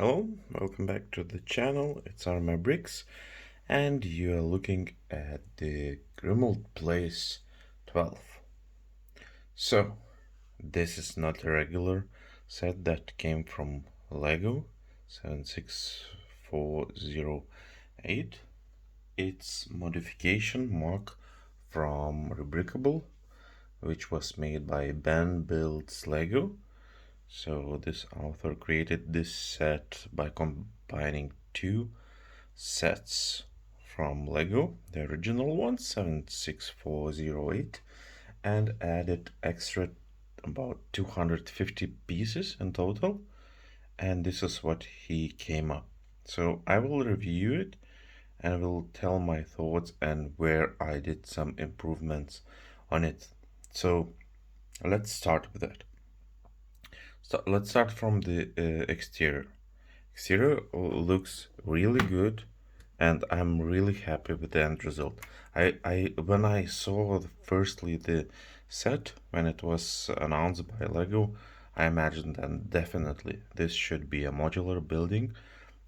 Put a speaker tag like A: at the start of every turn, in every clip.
A: Hello, welcome back to the channel. It's Arma Bricks, and you are looking at the Grimmauld Place 12. So, this is not a regular set that came from Lego 76408. It's modification MOC from Rebrickable, which was made by Ben Builds Lego. So this author created this set by combining two sets from Lego, the original one, 76408, and added extra about 250 pieces in total. And this is what he came up. So I will review it and will tell my thoughts and where I did some improvements on it. So let's start with that. So let's start from the exterior. Exterior looks really good, and I'm really happy with the end result. I when I saw firstly the set when it was announced by Lego, I imagined that definitely this should be a modular building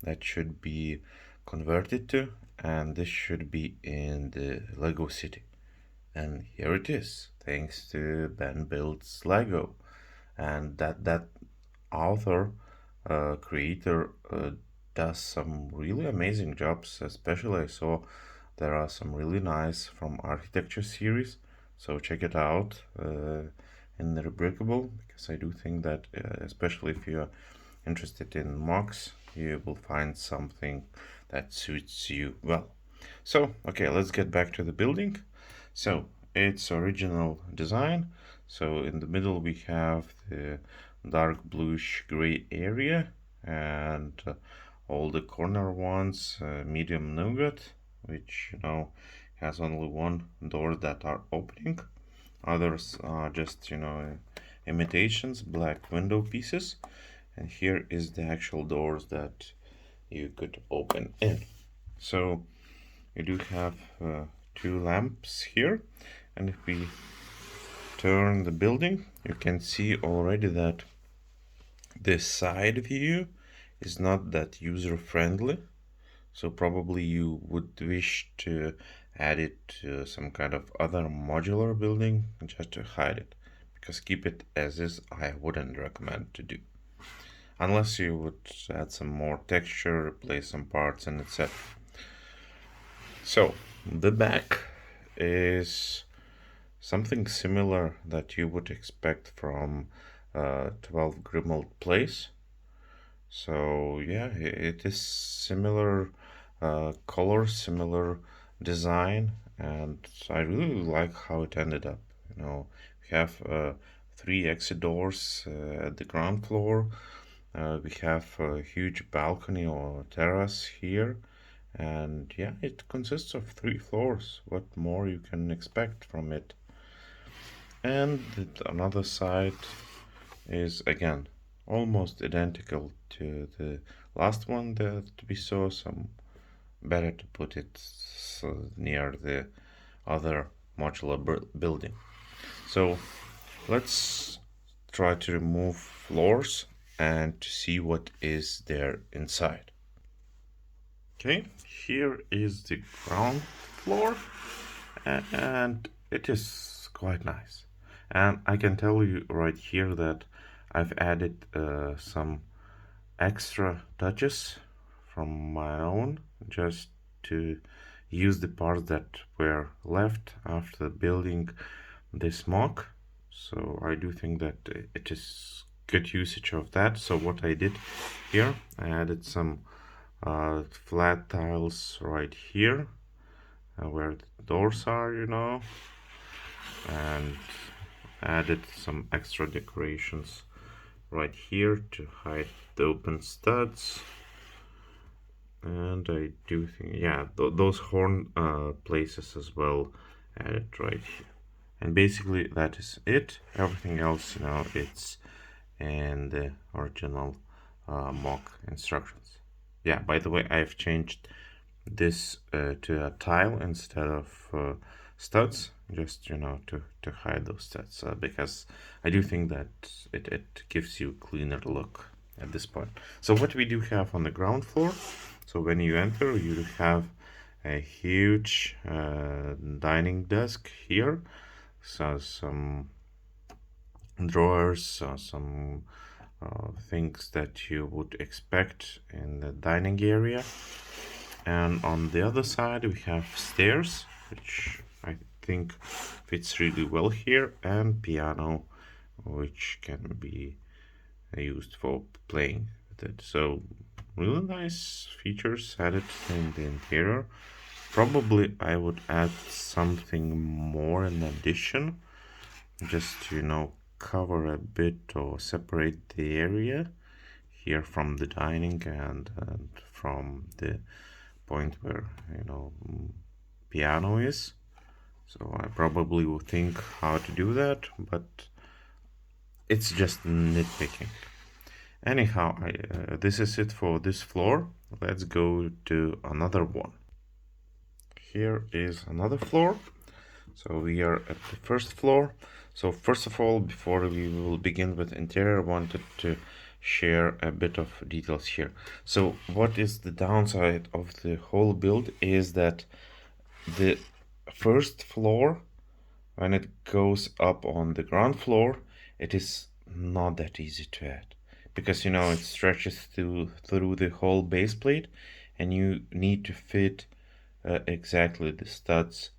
A: that should be converted to, and this should be in the Lego City. And here it is, thanks to Ben Builds Lego, and that author creator does some really amazing jobs. Especially I saw there are some really nice from architecture series, so check it out in the Rebrickable, because I do think that especially if you're interested in MOCs, you will find something that suits you well. So okay, let's get back to the building. So its original design. So in the middle we have the dark bluish gray area, and all the corner ones medium nougat, which has only one door that are opening. Others are just imitations, black window pieces, and here is the actual doors that you could open in. So you do have two lamps here, and if we turn the building, you can see already that this side view is not that user friendly, so probably you would wish to add it to some kind of other modular building just to hide it, because keep it as is I wouldn't recommend to do, unless you would add some more texture, replace some parts, and etc. So the back is something similar that you would expect from 12 Grimmauld Place. So yeah, it is similar color, similar design, and I really like how it ended up. We have three exit doors at the ground floor. We have a huge balcony or terrace here, and yeah, it consists of 3 floors. What more you can expect from it? And another side is again almost identical to the last one that we saw. Some better to put it near the other modular building. So let's try to remove floors and to see what is there inside. Okay, here is the ground floor, and it is quite nice. And I can tell you right here that I've added some extra touches from my own, just to use the parts that were left after building this MOC. So I do think that it is good usage of that. So what I did here, I added some flat tiles right here where the doors are, and added some extra decorations right here to hide the open studs. And I do think, yeah, those horn places as well added right here. And basically that is it. Everything else, it's in the original MOC instructions. Yeah, by the way, I've changed this to a tile instead of studs, just to hide those studs, because I do think that it gives you a cleaner look. at this point. So what we do have on the ground floor, so when you enter, you have a huge dining desk here, so some drawers, some things that you would expect in the dining area. And on the other side we have stairs, which I think fits really well here, and piano, which can be used for playing with it. So really nice features added in the interior. Probably I would add something more in addition, just to cover a bit or separate the area here from the dining and from the point where piano is. So I probably will think how to do that, but it's just nitpicking. Anyhow, this is it for this floor. Let's go to another one. Here is another floor. So we are at the first floor. So first of all, before we will begin with interior, I wanted to share a bit of details here. So what is the downside of the whole build is that the first floor, when it goes up on the ground floor, it is not that easy to add, because it stretches through the whole base plate, and you need to fit exactly the studs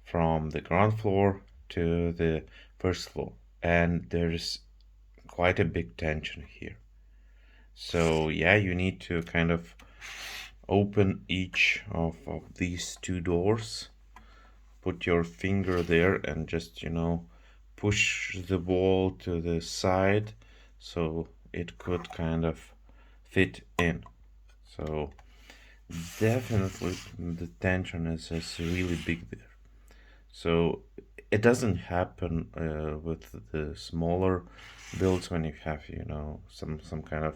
A: from the ground floor to the first floor, and there's quite a big tension here. So yeah, you need to kind of open each of these two doors, put your finger there and just push the wall to the side so it could kind of fit in. So definitely the tension is really big there. So it doesn't happen with the smaller builds when you have some kind of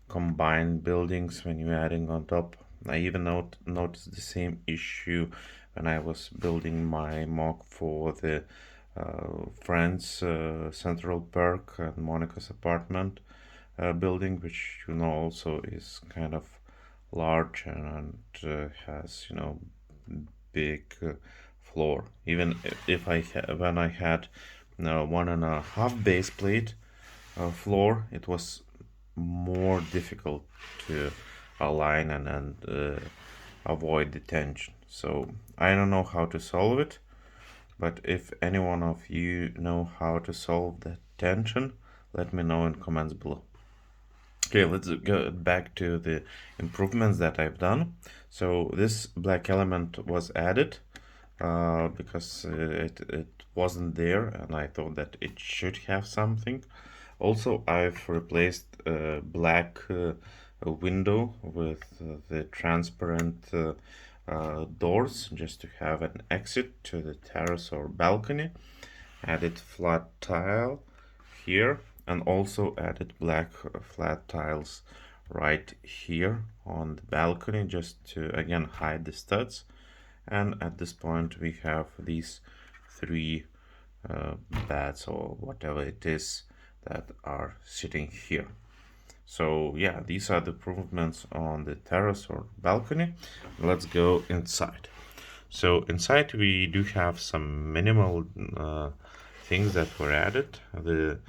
A: combined buildings when you're adding on top. I even noticed the same issue when I was building my MOC for the Friends Central Park and Monica's apartment building, which also is kind of large and has big floor. Even if when I had 1.5 base plate floor, it was more difficult to align and avoid the tension. So I don't know how to solve it, but if any one of you know how to solve that tension, let me know in comments below. Okay, let's go back to the improvements that I've done. So this black element was added because it wasn't there, and I thought that it should have something. Also, I've replaced a black window with the transparent doors, just to have an exit to the terrace or balcony. Added flat tile here, and also added black flat tiles right here on the balcony, just to again hide the studs. And at this point we have these 3 beds or whatever it is that are sitting here. So yeah, these are the improvements on the terrace or balcony. Let's go inside. So inside we do have some minimal things that were added. The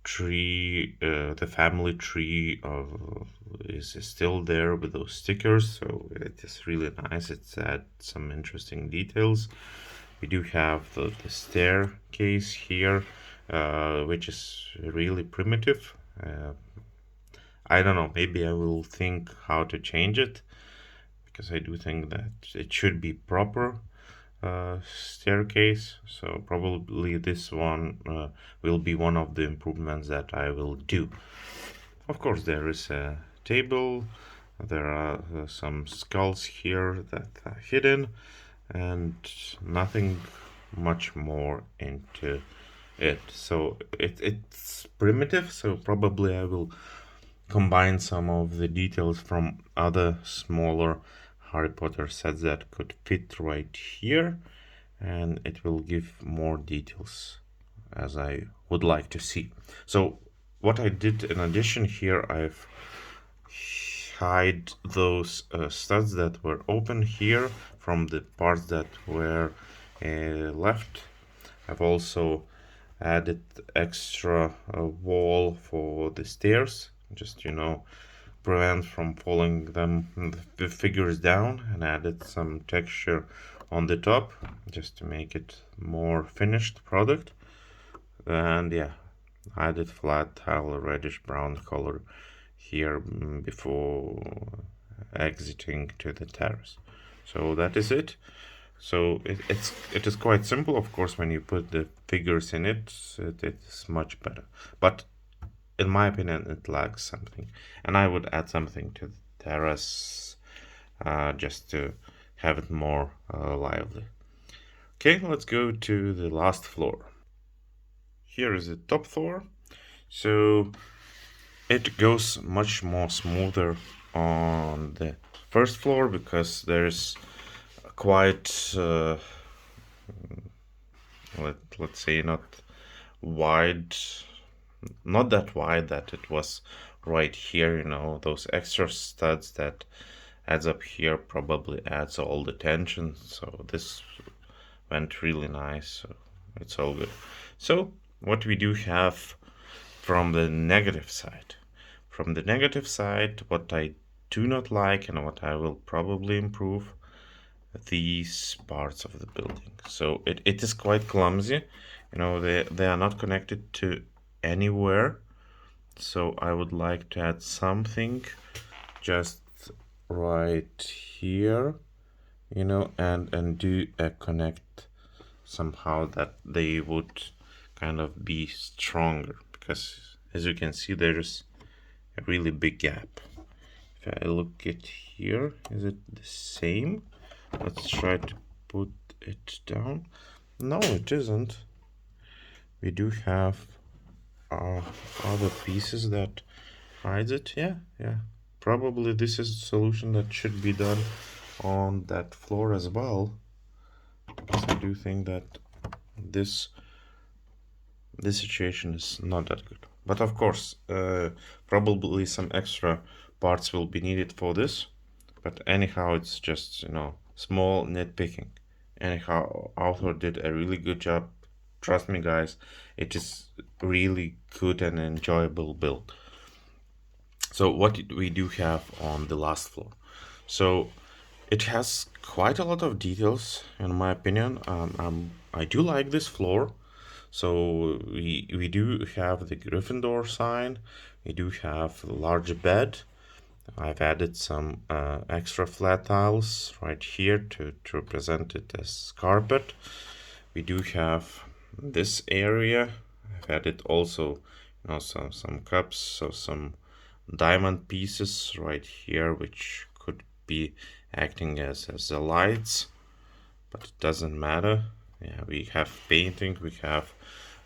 A: tree, the family tree is still there with those stickers, so it is really nice. It's add some interesting details. We do have the staircase here, which is really primitive. I don't know, maybe I will think how to change it, because I do think that it should be proper staircase. So probably this one will be one of the improvements that I will do. Of course, there is a table, there are some skulls here that are hidden, and nothing much more into it. So it's primitive, so probably I will combine some of the details from other smaller Harry Potter sets that could fit right here, and it will give more details as I would like to see. So what I did in addition here, I've hide those studs that were open here from the parts that were left. I've also added extra wall for the stairs, just prevent from falling the figures down, and added some texture on the top just to make it more finished product. And yeah, added flat tile reddish brown color here before exiting to the terrace. So that is it. So it is quite simple. Of course, when you put the figures in it is much better. But in my opinion, it lacks something, and I would add something to the terrace just to have it more lively. Okay, let's go to the last floor. Here is the top floor. So it goes much more smoother on the first floor because there's quite let's say not that wide that it was right here. Those extra studs that adds up here probably adds all the tension, so this went really nice, so it's all good. So what we do have from the negative side. From the negative side, what I do not like and what I will probably improve, these parts of the building. So it is quite clumsy. They are not connected to anywhere. So I would like to add something just right here, and do a connect somehow that they would kind of be stronger, because as you can see there's a really big gap. If I look at here, is it the same? Let's try to put it down. No, it isn't. We do have other pieces that hides it. Yeah. Probably this is a solution that should be done on that floor as well, because I do think that this situation is not that good. But of course, probably some extra parts will be needed for this. But anyhow, it's just, small nitpicking. Anyhow, author did a really good job. Trust me, guys, it is really good and enjoyable build. So what we do have on the last floor? So it has quite a lot of details, in my opinion. I do like this floor. So we do have the Gryffindor sign. We do have a large bed. I've added some extra flat tiles right here to represent it as carpet. We do have this area. I've added also some cups, so some diamond pieces right here, which could be acting as the lights, but it doesn't matter. Yeah, we have painting. We have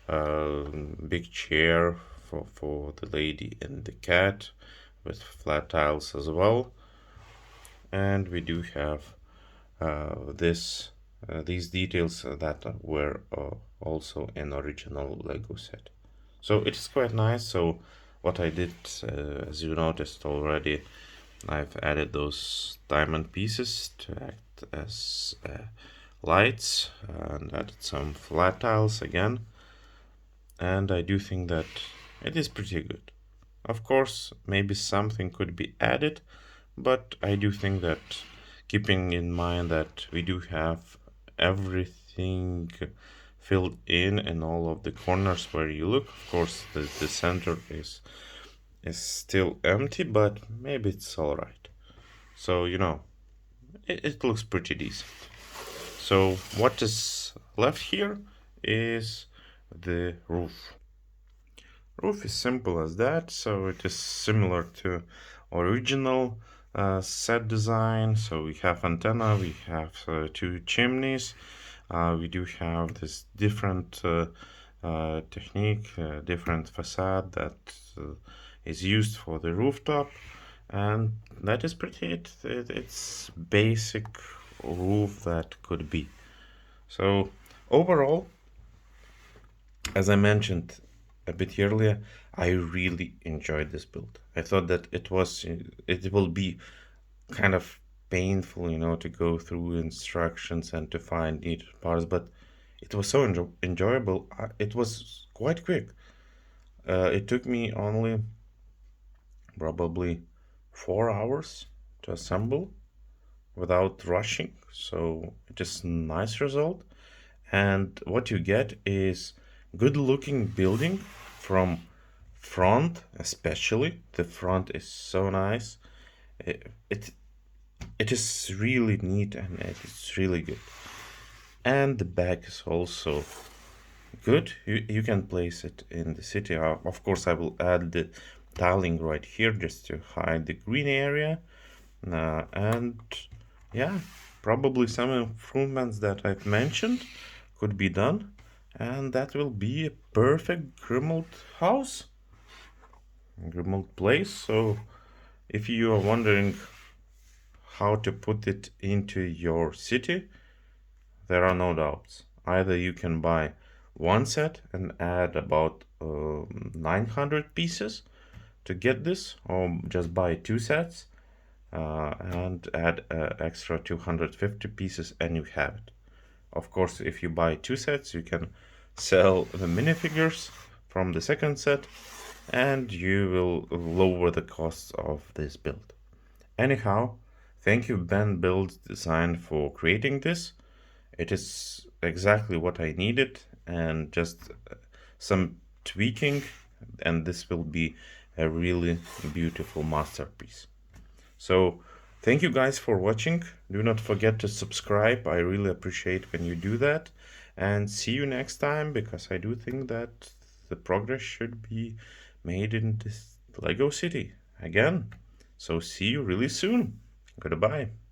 A: a big chair for the lady and the cat, with flat tiles as well. And we do have these details that were also in original Lego set. So it is quite nice. So what I did, as you noticed already, I've added those diamond pieces to act as lights, and added some flat tiles again. And I do think that it is pretty good. Of course, maybe something could be added, but I do think that, keeping in mind that we do have everything filled in all of the corners where you look, of course the center is still empty, but maybe it's all right. So it looks pretty decent. So what is left here is the roof. Roof is simple as that, so it is similar to original set design. So we have antenna, we have two chimneys, we do have this different technique, different facade that is used for the rooftop, and that is pretty it. It's basic roof that could be. So overall, as I mentioned a bit earlier, I really enjoyed this build. I thought that it will be kind of painful, to go through instructions and to find needed parts, but it was so enjoyable. It was quite quick. It took me only probably 4 hours to assemble without rushing, so it is a nice result. And what you get is good looking building from front, especially. The front is so nice. It it is really neat and it is really good. And the back is also good. You can place it in the city. Of course, I will add the tiling right here just to hide the green area. And yeah, probably some improvements that I've mentioned could be done. And that will be a perfect Grimmauld house, Grimmauld place. So if you are wondering how to put it into your city, there are no doubts. Either you can buy one set and add about 900 pieces to get this, or just buy two sets and add extra 250 pieces and you have it. Of course, if you buy two sets, you can sell the minifigures from the second set and you will lower the costs of this build. Anyhow, thank you Ben Build Design for creating this. It is exactly what I needed and just some tweaking, and this will be a really beautiful masterpiece. So thank you guys for watching. Do not forget to subscribe. I really appreciate when you do that. And see you next time, because I do think that the progress should be made in this Lego city again. So see you really soon. Goodbye.